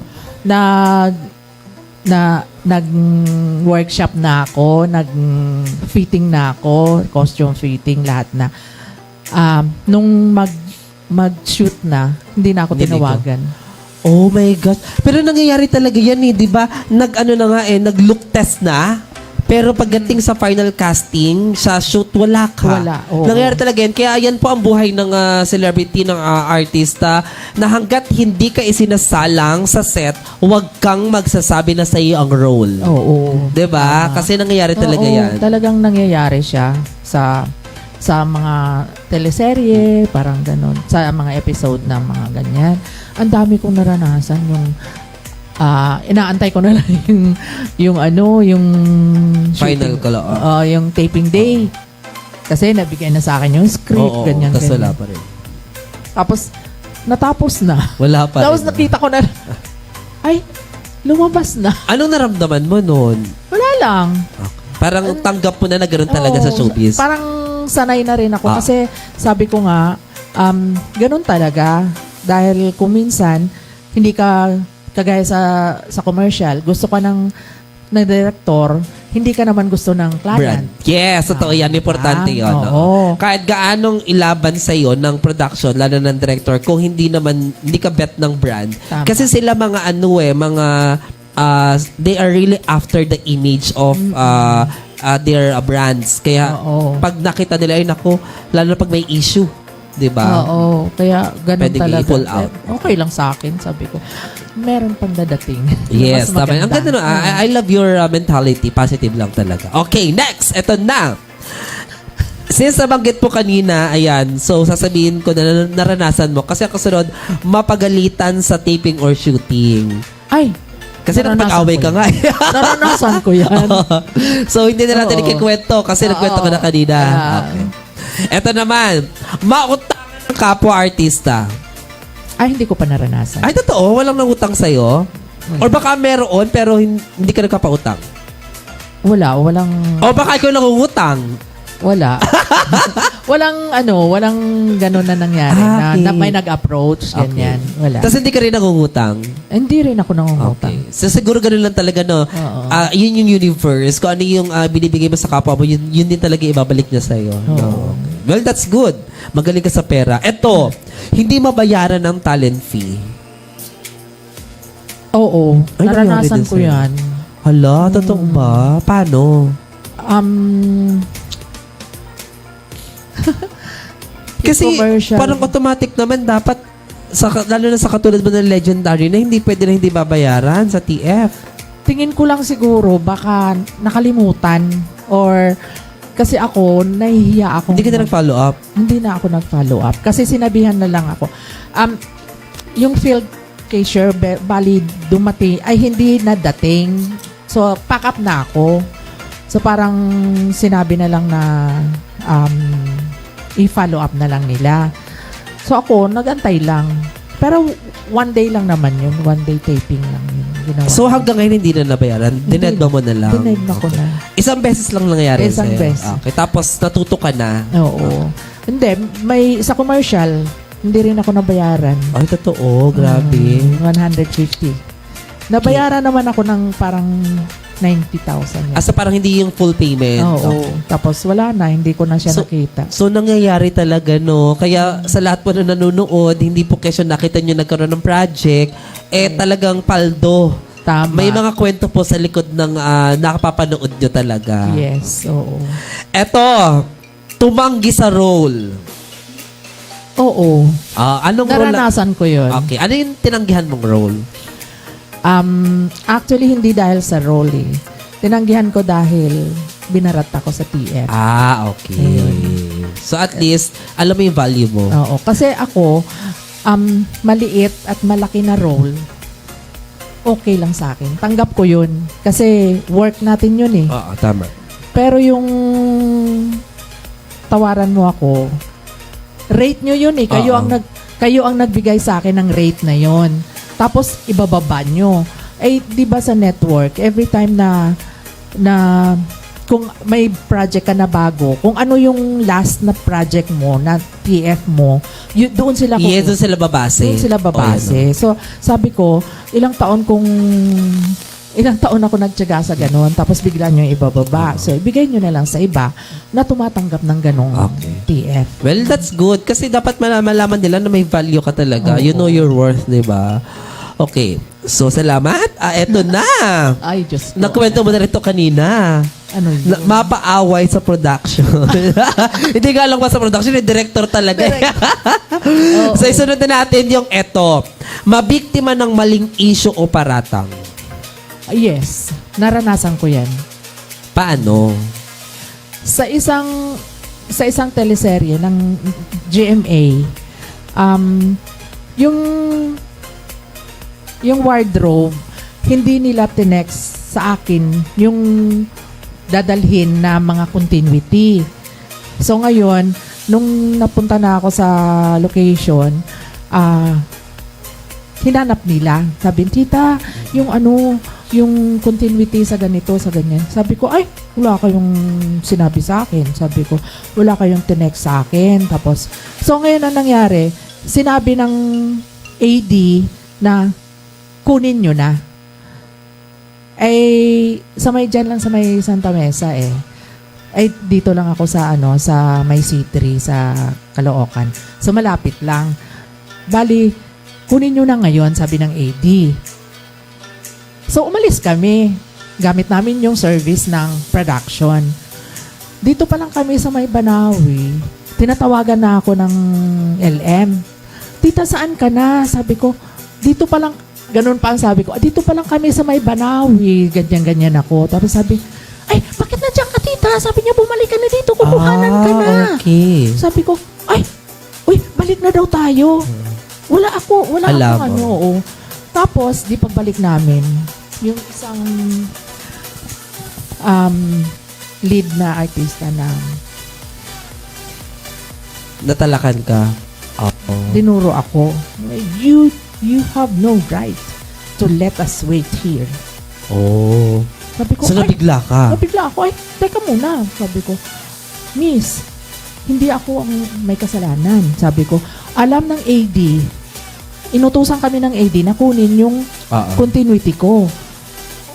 Nag-workshop na ako, nag-fitting na ako, costume fitting, lahat na. Nung mag-shoot na, hindi na ako Hindi tinawagan. Oh my gosh. Pero nangyayari talaga yan di ba? Nag-look test na. Pero pagdating sa final casting, sa shoot, wala ka. Wala, oo. Nangyayari talaga yan. Kaya yan po ang buhay ng celebrity, ng artista, na hanggat hindi ka isinasalang sa set, huwag kang magsasabi na sa iyo ang role. Oo. Diba? Kasi nangyayari talaga Oo, yan. talagang nangyayari siya sa mga teleserye, parang ganun. Sa mga episode ng mga ganyan. Ang dami kong naranasan yung inaantay ko na lang yung Final shooting. ko lang. Yung taping day. Kasi nabigay na sa akin yung script, Oo, ganyan, tas ganyan. wala pa rin. Tapos, natapos na. Wala pa Tapos rin. nakita ko na, ay, lumabas na. Anong naramdaman mo noon? Wala lang. Parang tanggap mo na ganoon talaga Oo, sa showbiz. Parang sanay na rin ako Ah. kasi sabi ko nga, ganun talaga. Dahil kung minsan, hindi ka kagaya sa commercial, gusto ka ng director, hindi ka naman gusto ng client. Brand. Yes, totoo yan. Importante yun. Oo. No? Kahit gaanong ilaban sa'yo ng production, lalo ng director, kung hindi ka bet ng brand. Tama. Kasi sila mga they are really after the image of their brands. Kaya Oo. pag nakita nila, ay naku, lalo na pag may issue. Diba? Oo. Kaya ganun Pwedeng talaga. i-pull out. Okay lang sa akin, sabi ko. Meron pang dadating. Yes, Mas tama. Ang maganda. ganda no. I love your mentality. Positive lang talaga. Okay, next. Ito na. Since nabanggit po kanina, ayan, so sasabihin ko na naranasan mo. Kasi ang kasunod, mapagalitan sa taping or shooting. Ay, Kasi naranasan nakapag-away ko ka yan. nga. Naranasan ko yan. So, hindi na natin Oo. ikikwento kasi nagkwento ko na kanina. Okay. Ito naman, mautangan ng kapwa-artista. Ay, hindi ko pa naranasan. Ay, totoo? Walang nangutang sa'yo? Or baka meron, pero hindi ka nagpapautang? Walang... O baka ikaw nangungutang? Wala. walang gano'n na nangyari. Okay. Na may nag-approach, ganyan. Wala. Tapos hindi ka rin nangungutang? Hindi rin ako nangungutang. Okay. So siguro ganun lang talaga, no? Oo. Yun yung universe. Kung ano yung binibigay mo sa kapwa mo, yun din talaga ibabalik niya sa'yo. Oo. No? Well, that's good. Magaling ka sa pera. Eto, hindi mabayaran ng talent fee. Oo. Ay, nangyari Naranasan din ko sa'yo. yan. Hala, totoo ba? Paano? Yung Kasi commercial. parang automatic naman dapat lalo na sa katulad mo ng legendary na hindi pwede na hindi babayaran sa TF. Tingin ko lang siguro baka nakalimutan or kasi ako nahihiya ako. Hindi ka na nag-follow up. Hindi na ako nag-follow up kasi sinabihan na lang ako. Yung field cashier bali dumating ay hindi na dating. So pack up na ako. So parang sinabi na lang na i-follow up na lang nila. So ako nagantay lang. Pero one day lang naman yun. One day taping lang yun. Ginawa So ko. hanggang ngayon hindi na nabayaran? Dined mo na lang? Dined na ko na. Isang beses lang nangyari Isang sa'yo? beses. Okay, tapos natuto ka na? Oo. Hindi, may sa commercial, hindi rin ako nabayaran. Ay, totoo. Grabe. 150. Nabayaran naman ako ng parang 90,000. Asa parang hindi yung full payment? Oo. Tapos wala na, hindi ko na siya So, nakita. So, nangyayari talaga, no? Kaya sa lahat po na nanonood, hindi po kesyo nakita nyo nagkaroon ng project, talagang paldo. Tama. May mga kwento po sa likod ng nakapapanood nyo talaga. Yes, oo. Eto, tumanggi sa role. Oo. Anong role? Naranasan ko yun. Okay. Ano yung tinanggihan mong role? Actually, hindi dahil sa role eh. Tinanggihan ko dahil binarat ako sa TF. Okay. So at least, alam mo yung value mo. Oo. Kasi ako, maliit at malaki na role, okay lang sa akin. Tanggap ko yun. Kasi work natin yun eh. Oo, tama. Pero yung tawaran mo ako, rate nyo yun eh. Kayo ang nagbigay sa akin ng rate na yun. Tapos ibababa nyo. Di ba sa network, every time na kung may project ka na bago, kung ano yung last na project mo, na TF mo, doon sila Yes, doon sila babase. Doon sila babase. So, sabi ko, ilang taon ako nagtiyaga sa ganon, tapos bigla nyo yung ibababa. So, ibigay nyo na lang sa iba na tumatanggap ng ganong TF. Well, that's good. Kasi dapat malaman nila na may value ka talaga. You know your worth, di ba? Okay. So, salamat. Eto na. Ay, Diyos ko. Nakwento mo na rito kanina. Ano yun? Mapaaway sa production. Hindi nga lang ba sa production, yung director talaga. So, isunod na natin yung eto. Mabiktima ng maling issue o paratang. Yes. Naranasan ko yan. Paano? Sa isang teleserye ng GMA, yung wardrobe, hindi nila tinext sa akin yung dadalhin na mga continuity. So ngayon, nung napunta na ako sa location, hinanap nila. Sabi, tita, yung continuity sa ganito, sa ganyan. Sabi ko, ay, wala kayong sinabi sa akin. Sabi ko, wala kayong tinext sa akin. Tapos, so ngayon ang nangyari, sinabi ng AD na kunin nyo na. Dyan lang sa may Santa Mesa dito lang ako sa may C3 sa Caloocan. So malapit lang. Bali, kunin nyo na ngayon, sabi ng AD. So umalis kami. Gamit namin yung service ng production. Dito pa lang kami sa may Banawi. Tinatawagan na ako ng LM. Tita, saan ka na? Sabi ko, dito pa lang. Ganun pa ang sabi ko, dito pa lang kami sa may Banawi. Ganyan-ganyan ako. Tapos sabi, ay, bakit nandiyan ka, tita? Sabi niya, bumalik ka na dito, kukuhanan ka na. Okay. Sabi ko, balik na daw tayo. Wala akong oo. Tapos, di pagbalik namin, yung isang lead na artista na Natalakan ka? dinuro ako. You have no right to let us wait here. Oh. Sabi ko, So, nabigla ka? nabigla ako. Teka muna. Sabi ko, Miss, hindi ako ang may kasalanan. Sabi ko, alam ng AD, inutusan kami ng AD na kunin yung continuity ko.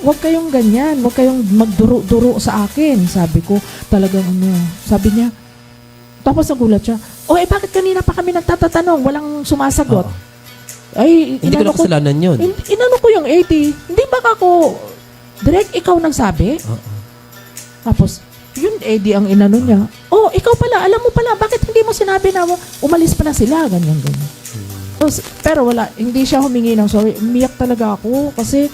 Huwag kayong ganyan. Huwag kayong magduro-duro sa akin. Sabi ko, talagang Sabi niya, tapos nagulat siya, bakit kanina pa kami nagtatatanong? Walang sumasagot. Hindi ko na kasalanan yun. Inano ko yung AD. Hindi ba ako, direct ikaw nagsabi? Tapos, yun AD ang inano niya. Ikaw pala, alam mo pala, bakit hindi mo sinabi na umalis pa na sila? Ganyan. Tapos, pero wala, hindi siya humingi ng sorry. Umiyak talaga ako kasi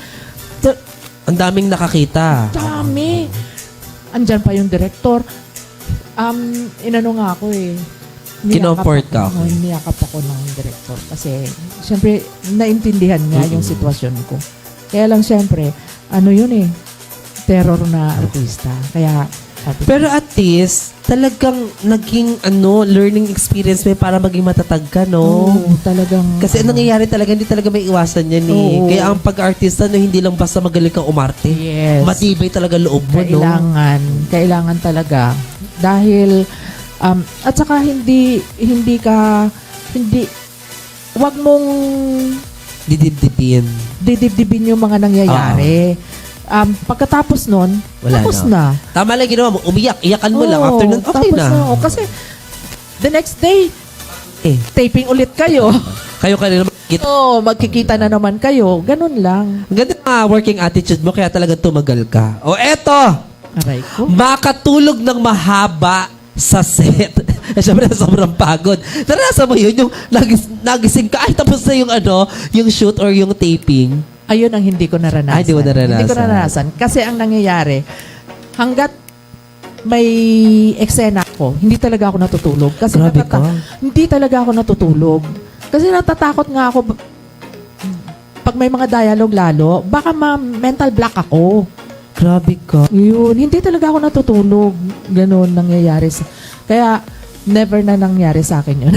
Ang daming nakakita. dami. Andyan pa yung director. Inano nga ako eh. Kinomfort ka ako. Niyakap ako ng director kasi syempre naintindihan niya yung sitwasyon ko. Kaya lang syempre, ano yun eh, terror na artista. Kaya sabi ko, Pero at least, talagang naging learning experience mo para maging matatag ka, no? oo, talagang Kasi ang nangyayari talaga, hindi talaga may iwasan yan eh. Oo. Kaya ang pag-artista, hindi lang basta magaling kang umarte. yes. Matibay talaga loob mo, no? Kailangan talaga. Dahil, at saka wag mong Didibdibin. didibdibin yung mga nangyayari. Pagkatapos nun, Wala tapos na. na. Tama lang ginawa mo, umiyak. Iyakan mo lang. Oo, After nun, okay tapos na. Kasi, the next day, taping ulit kayo. Kayo kanina makikita. Magkikita na naman kayo. Ganun lang. Ang ganda ng working attitude mo, kaya talaga tumagal ka. O eto, Aray ko. makatulog ng mahaba sa set. Siyempre, sobrang pagod. Naranasan mo yun, yung nagising ka, ay tapos na yung yung shoot or yung taping. Ayun ang hindi ko naranasan. Ay, hindi mo naranasan. Hindi ko naranasan. Kasi ang nangyayari, hanggat may eksena ko, hindi talaga ako natutulog. Kasi Grabe ka. hindi talaga ako natutulog. Kasi natatakot nga ako pag may mga dialogue lalo, baka mental block ako. Grabe ka. Yun, hindi talaga ako natutulog. Ganon nangyayari. Kaya, never na nangyari sa akin yun.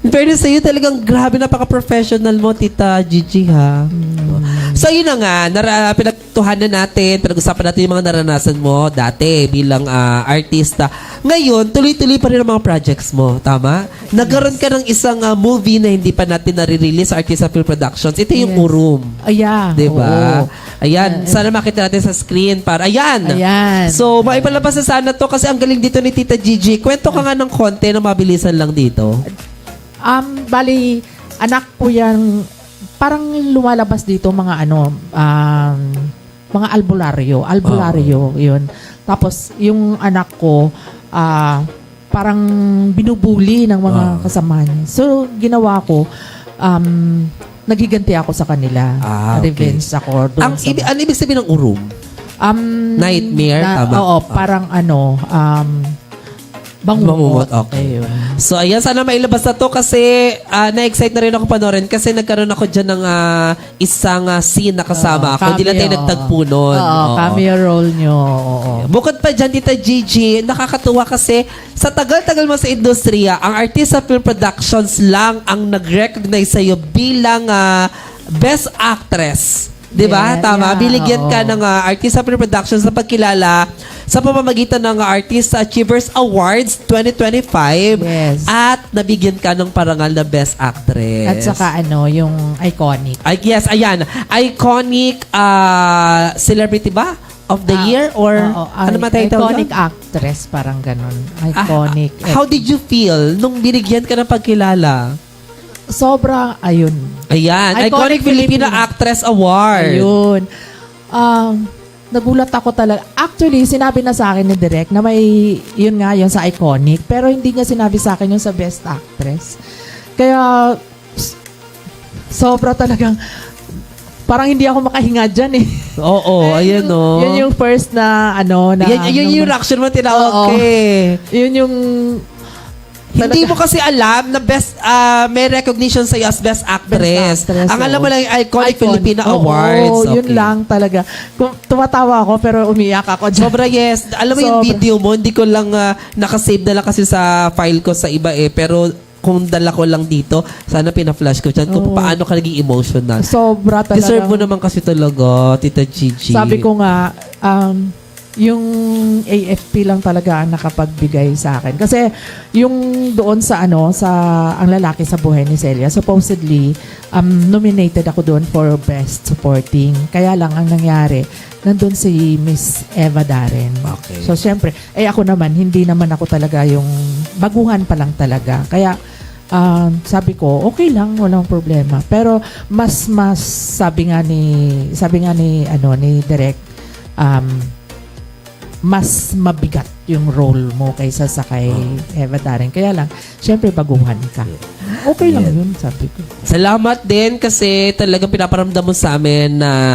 Pero sa'yo talagang grabe, napaka-professional mo, Tita Gigi, ha? So, yun na nga, pinagtuhanan natin, pinag-usapan natin yung mga naranasan mo dati bilang artista. Ngayon, tuloy-tuloy pa rin ang mga projects mo, tama? Nagkaroon ka ng isang movie na hindi pa natin nare-release sa Artista Film Productions. Ito yung Yes. Urum. Ayan. Diba? oo. Ayan, sana makita natin sa screen para, ayan! Ayan. So, maipalabas na sana to kasi ang galing dito ni Tita Gigi. Kwento ka nga ng konti na mabilisan lang dito. Bali, anak ko yan, parang lumalabas dito mga mga albularyo, yun. Tapos, yung anak ko, parang binubuli ng mga kasama niya. So, ginawa ko, nagiganti ako sa kanila. Okay. Revenge ako. Doon Ano ibig sabihin ng Urum? Nightmare, tama? Oo, parang bangungot. Okay. Ayun. So, ayan, sana mailabas na to kasi na-excite na rin ako panoorin kasi nagkaroon ako dyan ng isang scene na kasama ako. Hindi lang tayo cameo. nagtagpo nun. Oo. Cameo role nyo. Oo. Bukod pa dyan, Tita Gigi, nakakatuwa kasi sa tagal-tagal mo sa industriya, ang Artista Film Productions lang ang nag-recognize sa'yo bilang Best Actress. Di ba? Yeah, Tama. yeah, Binigyan ka oo. ng Artista Film Productions na pagkilala sa pamamagitan ng Artist Achievers Awards 2025. Yes. At nabigyan ka ng parangal na Best Actress. At saka yung iconic. Yes, ayan. Iconic celebrity ba? Of the year? Or ano ba title Iconic yun? actress, parang ganun. Iconic. How did you feel nung binigyan ka ng pagkilala? Sobra, ayun. Ayan. Iconic Iconic Filipina Filipina. Actress Award. Ayun. Nagulat ako talaga. Actually, sinabi na sa akin ni Direk na may, yun nga, yun sa Iconic. Pero hindi niya sinabi sa akin yung sa Best Actress. Kaya, sobra talagang, parang hindi ako makahinga dyan eh. Oo, ayan o. Yun yung first na, Yan yung reaction mo tinawag Oo. ka eh. Yun yung, Hindi mo kasi alam na may recognition sa'yo as Best Actress. Best Actress, Ang alam mo oo. lang yung Iconic Filipina Oo, Awards. yun lang talaga. Tumatawa ako pero umiyak ako dyan. Sobra yes. Alam mo yung Sobra. video mo, hindi ko lang nakasave na lang kasi sa file ko sa iba eh. Pero kung dala ko lang dito, sana pina-flash ko dyan kung Oo. paano ka naging emotional. Sobra talaga. Deserve mo naman kasi talaga, Tita Gigi. Sabi ko nga, yung AFP lang talaga ang nakapagbigay sa akin. Kasi yung doon sa ang lalaki sa buhay ni Celia, supposedly, nominated ako doon for Best Supporting. Kaya lang ang nangyari, nandun si Miss Eva Darren. Okay. So, syempre, ako naman, hindi naman ako talaga yung baguhan pa lang talaga. Kaya, sabi ko, okay lang, walang problema. Pero, mas sabi nga ni Direk, mas mabigat yung role mo kaysa sa kay Eva Darren. Kaya lang, syempre baguhan ka. Okay lang yun, sabi ko. Salamat din kasi talagang pinaparamdam mo sa amin na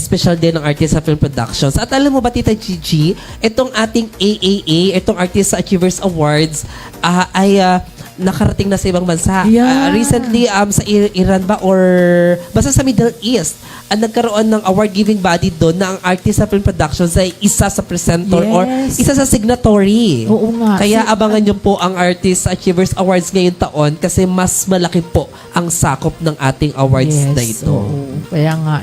special din ng Artist Film Productions. At alam mo ba, Tita Gigi, itong ating AAA, itong Artist Achievers Awards, ay nakarating na sa ibang bansa. Yeah. Recently, sa Iran ba or basta sa Middle East, nagkaroon ng award-giving body doon na ang Artist Film Productions ay isa sa presenter or Yes. isa sa signatory. Oo nga. Kaya abangan nyo po ang Artist Achievers Awards ngayong taon kasi mas malaki po ang sakop ng ating awards na ito. Oo. Kaya nga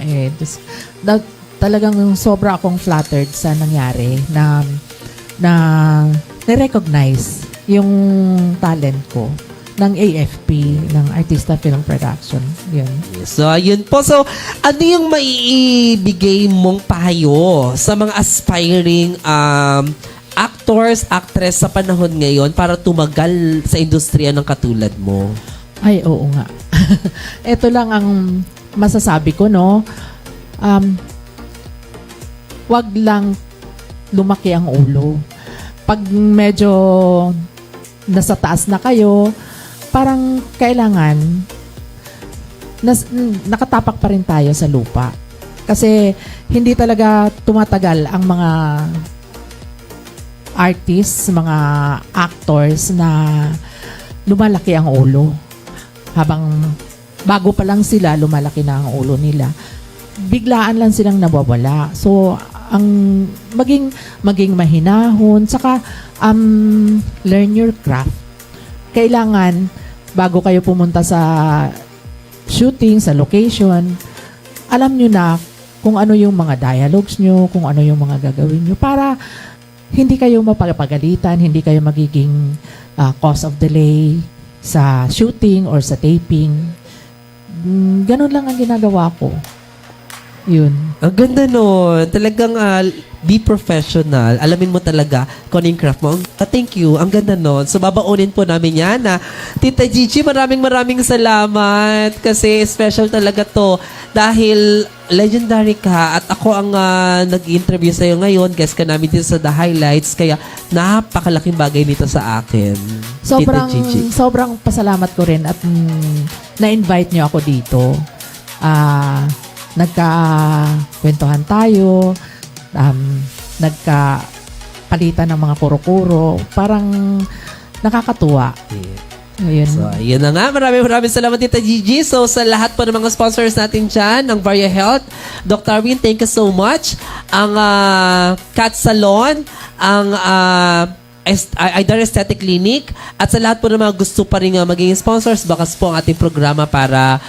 talagang sobra akong flattered sa nangyari na na-recognize yung talent ko ng AFP, ng Artista Film Production. Yun. So, ayun po. So, ano yung maibigay mong payo sa mga aspiring actors, actress sa panahon ngayon para tumagal sa industriya ng katulad mo? Ay, oo nga. Ito lang ang masasabi ko, no? Wag lang lumaki ang ulo. Pag medyo nasa taas na kayo, parang kailangan nakatapak pa rin tayo sa lupa. Kasi hindi talaga tumatagal ang mga artists, mga actors na lumalaki ang ulo. Habang bago pa lang sila, lumalaki na ang ulo nila. Biglaan lang silang nawawala. So, ang maging mahinahon, saka learn your craft. Kailangan, bago kayo pumunta sa shooting, sa location, alam nyo na kung ano yung mga dialogues nyo, kung ano yung mga gagawin nyo, para hindi kayo mapagpagalitan, hindi kayo magiging cause of delay sa shooting or sa taping. Ganun lang ang ginagawa ko. Yun. Ang ganda nun. Talagang be professional. Alamin mo talaga kung ano yung craft mo. Thank you. Ang ganda nun. So, babaunin po namin yan. Tita Gigi, maraming salamat. Kasi special talaga to. Dahil legendary ka at ako ang nag-interview sa'yo ngayon. Guest ka namin dito sa The Highlights. Kaya napakalaking bagay nito sa akin. Tita Gigi. Sobrang pasalamat ko rin at na-invite niyo ako dito. Nagka-kwentuhan tayo, nagka-palitan ng mga kuro-kuro, parang nakakatuwa. Ayun. So, yun na nga. Maraming salamat, Tita Gigi. So, sa lahat po ng mga sponsors natin dyan, ang Varia Health, Dr. Arwin, thank you so much. Ang Cat Salon, ang Idar Aesthetic Clinic, at sa lahat po ng mga gusto pa rin maging sponsors, bakas po ang ating programa para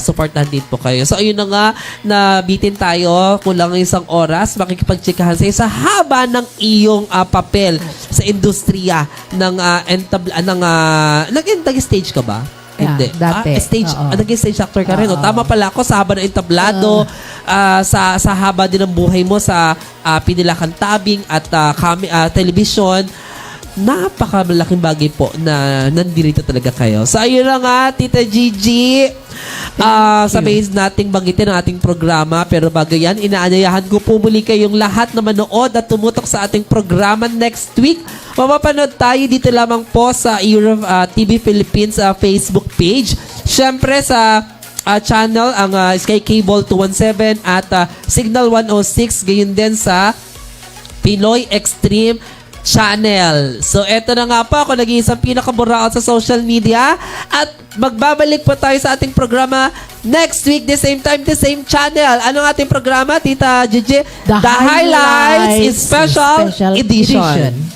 supportahan din po kayo. So, ayun na nga, nabitin tayo, kulang isang oras, makikipagtsikahan sa haba ng iyong papel sa industriya ng nag-stage ka ba? Yeah, Hindi. dati. Naging stage actor ka rin. Tama pala ako, sa haba ng entablado, sa haba din ng buhay mo sa pinilakan tabing at television. Napakalaking bagay po na nandito talaga kayo. So, ayun na nga, Tita Gigi. Sabihin nating banggitin ang ating programa. Pero bago yan, inaanyayahan ko po muli kayong lahat na manood at tumutok sa ating programa next week. Mapapanood tayo dito lamang po sa TV Philippines Facebook page. Siyempre sa channel, ang Sky Cable 217 at Signal 106. Gayon din sa Pinoy Extreme Channel. So, eto na nga po. Ako nag-iisang pinakaburaot sa social media. At magbabalik po tayo sa ating programa next week, the same time, the same channel. Anong ating programa, Tita Gigi? The Highlights Special Edition.